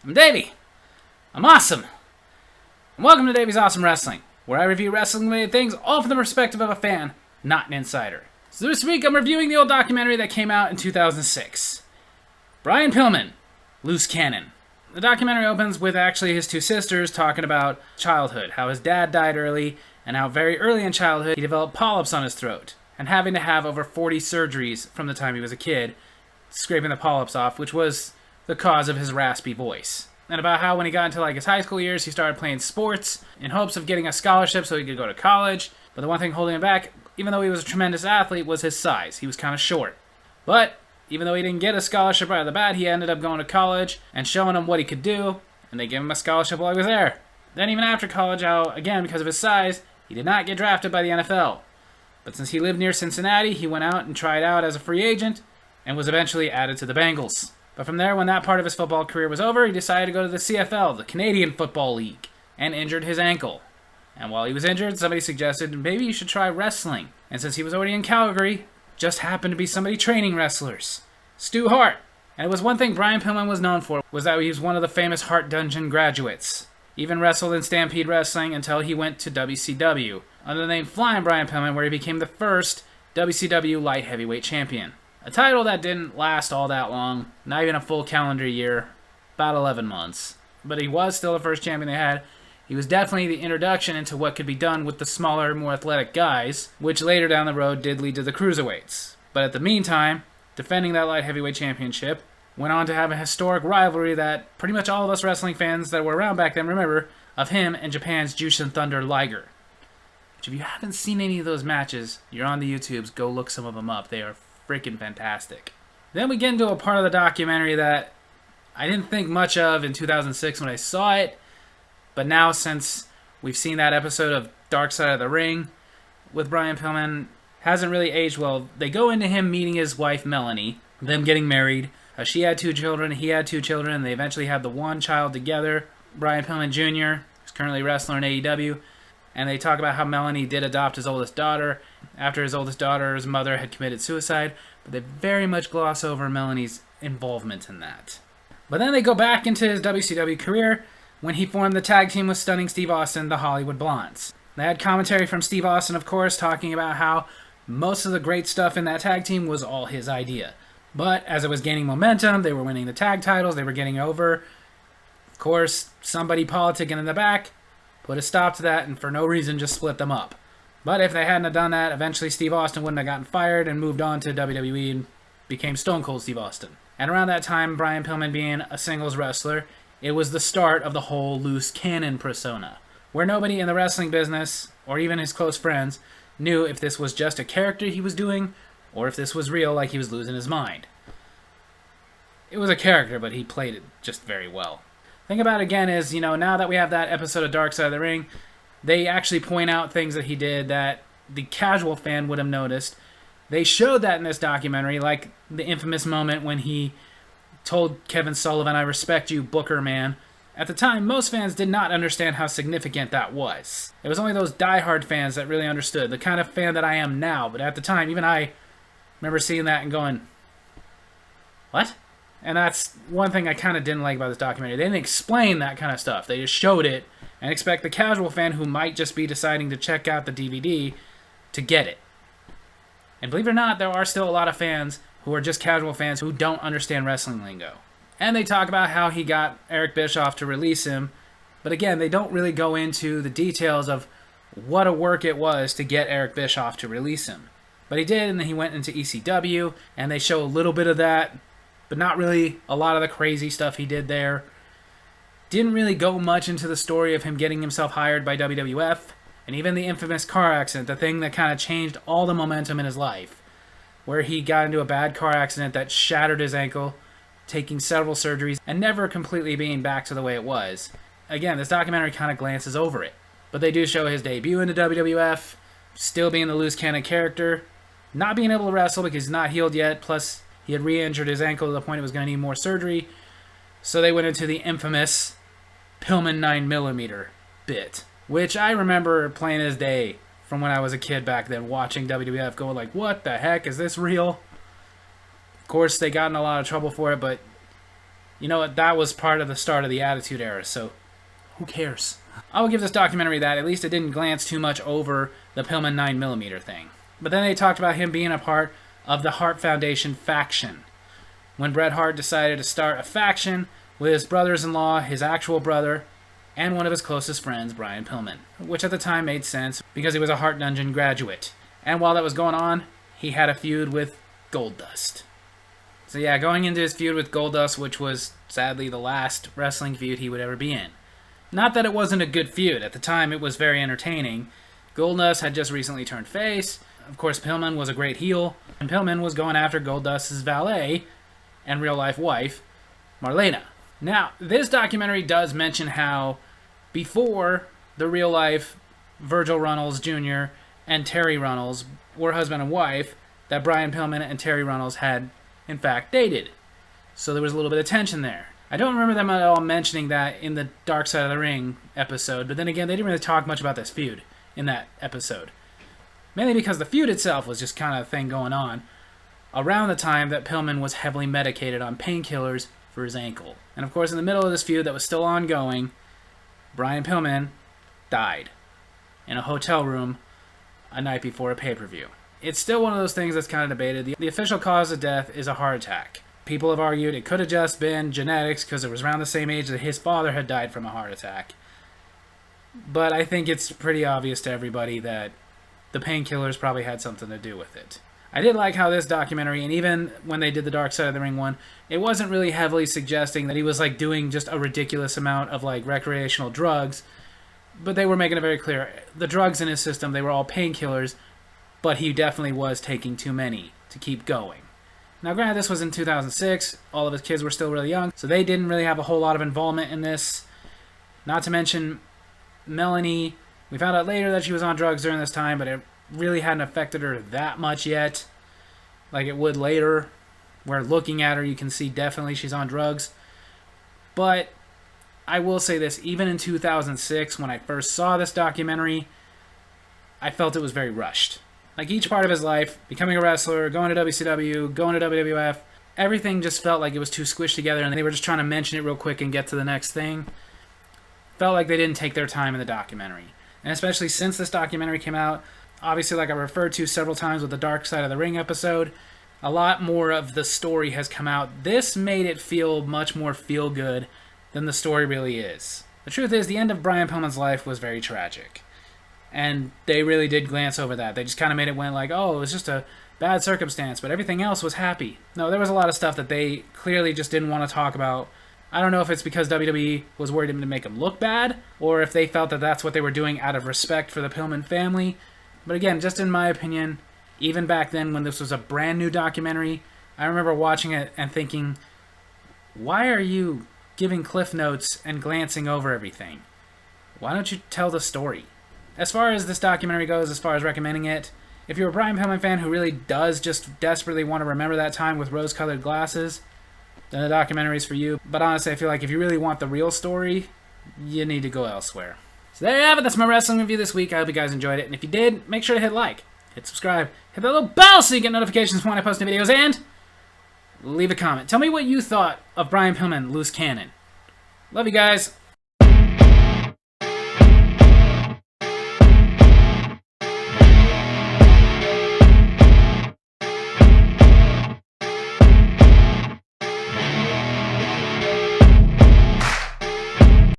I'm Davy. I'm awesome. And welcome to Davy's Awesome Wrestling, where I review wrestling-related things all from the perspective of a fan, not an insider. So this week I'm reviewing the old documentary that came out in 2006. Brian Pillman, Loose Cannon. The documentary opens with actually his two sisters talking about childhood, how his dad died early, and how very early in childhood he developed polyps on his throat, and having to have over 40 surgeries from the time he was a kid, scraping the polyps off, which was the cause of his raspy voice. And about how when he got into his high school years, he started playing sports in hopes of getting a scholarship so he could go to college. But the one thing holding him back, even though he was a tremendous athlete, was his size. He was kind of short. But even though he didn't get a scholarship right off the bat, he ended up going to college and showing him what he could do, and they gave him a scholarship while he was there. Then even after college, again, because of his size, he did not get drafted by the NFL. But since he lived near Cincinnati, he went out and tried out as a free agent and was eventually added to the Bengals. But from there, when that part of his football career was over, he decided to go to the CFL, the Canadian Football League, and injured his ankle. And while he was injured, somebody suggested maybe you should try wrestling. And since he was already in Calgary, just happened to be somebody training wrestlers. Stu Hart. And it was one thing Brian Pillman was known for, was that he was one of the famous Hart Dungeon graduates. Even wrestled in Stampede Wrestling until he went to WCW, under the name Flying Brian Pillman, where he became the first WCW Light Heavyweight Champion. A title that didn't last all that long, not even a full calendar year, about 11 months. But he was still the first champion they had. He was definitely the introduction into what could be done with the smaller, more athletic guys, which later down the road did lead to the cruiserweights. But at the meantime, defending that light heavyweight championship, went on to have a historic rivalry that pretty much all of us wrestling fans that were around back then remember, of him and Japan's Jushin Thunder Liger. Which if you haven't seen any of those matches, you're on the YouTubes, go look some of them up. They are freaking fantastic. Then we get into a part of the documentary that I didn't think much of in 2006 when I saw it, but now since we've seen that episode of Dark Side of the Ring with Brian Pillman, hasn't really aged well. They go into him meeting his wife Melanie, them getting married. She had 2 children, he had 2 children, and they eventually had the one child together. Brian Pillman Jr. is currently a wrestler in AEW. And they talk about how Melanie did adopt his oldest daughter after his oldest daughter's mother had committed suicide, but they very much gloss over Melanie's involvement in that. But then they go back into his WCW career when he formed the tag team with Stunning Steve Austin, the Hollywood Blondes. They had commentary from Steve Austin, of course, talking about how most of the great stuff in that tag team was all his idea. But as it was gaining momentum, they were winning the tag titles, they were getting over. Of course, somebody politicking in the back put a stop to that, and for no reason just split them up. But if they hadn't have done that, eventually Steve Austin wouldn't have gotten fired and moved on to WWE and became Stone Cold Steve Austin. And around that time, Brian Pillman being a singles wrestler, it was the start of the whole loose cannon persona, where nobody in the wrestling business, or even his close friends, knew if this was just a character he was doing, or if this was real, like he was losing his mind. It was a character, but he played it just very well. Thing about it again is, now that we have that episode of Dark Side of the Ring, they actually point out things that he did that the casual fan would have noticed. They showed that in this documentary, like the infamous moment when he told Kevin Sullivan, "I respect you, Booker man." At the time, most fans did not understand how significant that was. It was only those diehard fans that really understood, the kind of fan that I am now. But at the time, even I remember seeing that and going, what? And that's one thing I kind of didn't like about this documentary. They didn't explain that kind of stuff. They just showed it and expect the casual fan who might just be deciding to check out the DVD to get it. And believe it or not, there are still a lot of fans who are just casual fans who don't understand wrestling lingo. And they talk about how he got Eric Bischoff to release him. But again, they don't really go into the details of what a work it was to get Eric Bischoff to release him. But he did, and then he went into ECW, and they show a little bit of that, but not really a lot of the crazy stuff he did there. Didn't really go much into the story of him getting himself hired by WWF, and even the infamous car accident, the thing that kind of changed all the momentum in his life, where he got into a bad car accident that shattered his ankle, taking several surgeries, and never completely being back to the way it was. Again, this documentary kind of glances over it, but they do show his debut into WWF, still being the loose cannon character, not being able to wrestle because he's not healed yet, plus he had re-injured his ankle to the point it was going to need more surgery. So they went into the infamous Pillman 9mm bit, which I remember plain as day from when I was a kid back then, watching WWF, going like, what the heck, is this real? Of course, they got in a lot of trouble for it, but You know what? That was part of the start of the Attitude Era, so who cares? I will give this documentary that. At least it didn't glance too much over the Pillman 9mm thing. But then they talked about him being a part of the Hart Foundation faction. When Bret Hart decided to start a faction with his brothers-in-law, his actual brother, and one of his closest friends, Brian Pillman. Which at the time made sense because he was a Hart Dungeon graduate. And while that was going on, he had a feud with Goldust. So yeah, going into his feud with Goldust, which was sadly the last wrestling feud he would ever be in. Not that it wasn't a good feud. At the time, it was very entertaining. Goldust had just recently turned face. Of course, Pillman was a great heel. And Pillman was going after Goldust's valet and real-life wife, Marlena. Now, this documentary does mention how before the real-life Virgil Runnels Jr. and Terry Runnels were husband and wife, that Brian Pillman and Terry Runnels had, in fact, dated. So there was a little bit of tension there. I don't remember them at all mentioning that in the Dark Side of the Ring episode, but then again, they didn't really talk much about this feud in that episode. Mainly because the feud itself was just kind of a thing going on around the time that Pillman was heavily medicated on painkillers for his ankle. And of course, in the middle of this feud that was still ongoing, Brian Pillman died in a hotel room a night before a pay-per-view. It's still one of those things that's kind of debated. The official cause of death is a heart attack. People have argued it could have just been genetics because it was around the same age that his father had died from a heart attack. But I think it's pretty obvious to everybody that the painkillers probably had something to do with it. I did like how this documentary, and even when they did the Dark Side of the Ring one, it wasn't really heavily suggesting that he was like doing just a ridiculous amount of like recreational drugs, but they were making it very clear. The drugs in his system, they were all painkillers, but he definitely was taking too many to keep going. Now granted, this was in 2006, all of his kids were still really young, so they didn't really have a whole lot of involvement in this. Not to mention Melanie, we found out later that she was on drugs during this time, but it really hadn't affected her that much yet, like it would later, where looking at her you can see definitely she's on drugs. But I will say this, even in 2006 when I first saw this documentary, I felt it was very rushed. Like each part of his life, becoming a wrestler, going to WCW, going to WWF, everything just felt like it was too squished together and they were just trying to mention it real quick and get to the next thing. Felt like they didn't take their time in the documentary. And especially since this documentary came out, obviously like I referred to several times with the Dark Side of the Ring episode, a lot more of the story has come out. This made it feel much more feel-good than the story really is. The truth is, the end of Brian Pillman's life was very tragic. And they really did glance over that. They just kind of made it went like, oh, it was just a bad circumstance, but everything else was happy. No, there was a lot of stuff that they clearly just didn't want to talk about. I don't know if it's because WWE was worried to make him look bad, or if they felt that that's what they were doing out of respect for the Pillman family. But again, just in my opinion, even back then when this was a brand new documentary, I remember watching it and thinking, why are you giving cliff notes and glancing over everything? Why don't you tell the story? As far as this documentary goes, as far as recommending it, if you're a Brian Pillman fan who really does just desperately want to remember that time with rose-colored glasses, then the documentary is for you. But honestly, I feel like if you really want the real story, you need to go elsewhere. So there you have it. That's my wrestling review this week. I hope you guys enjoyed it. And if you did, make sure to hit like, hit subscribe, hit that little bell so you get notifications when I post new videos, and leave a comment. Tell me what you thought of Brian Pillman, loose cannon. Love you guys.